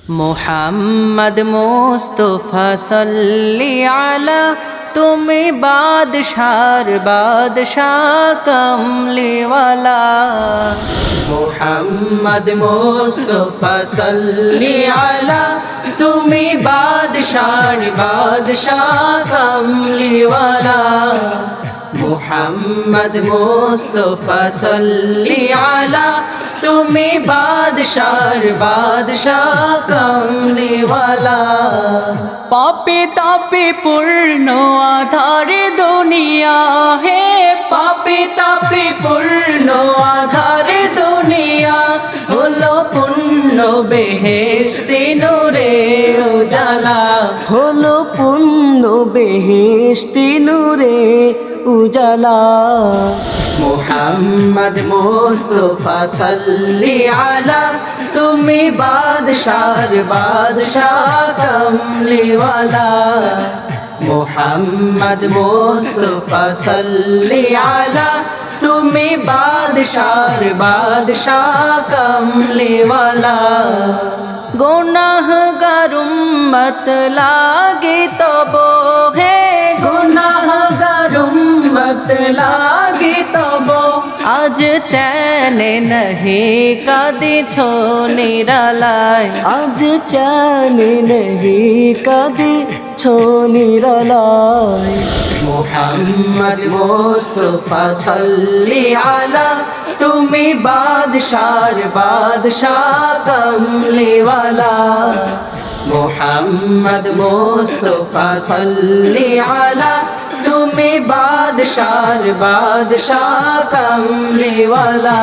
মুহাম্মদ মুস্তাফা সাল্লি আলা তুমি বাদশার বাদশাহ কমলিওয়ালা। মুহাম্মদ মুস্তাফা সাল্লি আলা তুমি বাদশার বাদশাহ কমলিওয়ালা। মুহাম্মদ মুস্তাফা সাল্লি আলা তুমি বাদশার বাদশাহ কমলিওয়ালা। পাপে তাপে পূর্ণ আধারে দুনিয়া হে, পাপে তাপে পূর্ণ আধারে দুনিয়া হলো পূর্ণ বেহেশতি নূরে উজালা। হলো পূর্ণ বেহেশতি নূরে উজালা। মুহাম্মদ মুস্তাফা সাল্লি আলা তুমি বাদশার বাদশাহ কমলিওয়ালা। মুহাম্মদ মুস্তাফা সাল্লি আলা তুমি বাদশার বাদশাহ কমলিওয়ালা। গুনাহগার উম্মত লাগে তব হে, গুনাহগার উম্মত লাগে তব আজ চैन नहीं কাঁদে ছো নিরালায়। আজ चैन नहीं কাঁদে ছো নিরালায়। মুহাম্মদ মুস্তাফা সাল্লি আলা তুমি বাদশার বাদশাহ কমলিওয়ালা। মুহাম্মদ মুস্তাফা সাল্লি আলা তুমি বাদশার বাদশাহ কমলিওয়ালা।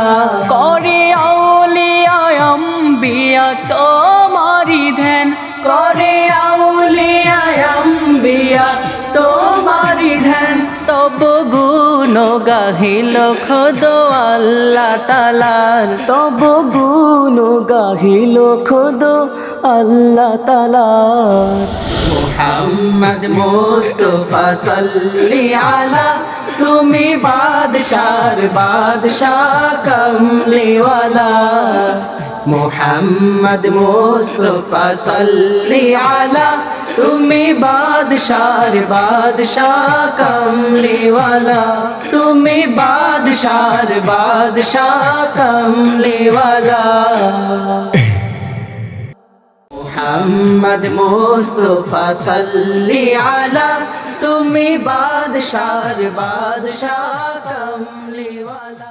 করে আউলিয়া আম্বিয়া তোমারি ধ্যান, করে আউলিয়া আম্বিয়া তোমারি ধ্যান তব গুণ গাহিল খোদ আল্লাহ তালার। তব গুণ গাহিল খোদ আল্লাহ তালার। মুহাম্মদ মুস্তাফা সাল্লি আলা তুমি বাদশার বাদশাহ কমলিওয়ালা। মুহাম্মদ মুস্তাফা সাল্লি আলা তুমি বাদশার বাদশাহ কমলিওয়ালা। তুমি বাদশার বাদশাহ কমলিওয়ালা। মুহাম্মদ মুস্তাফা সাল্লি আলা তুমি বাদশার বাদশাহ কমলিওয়ালা।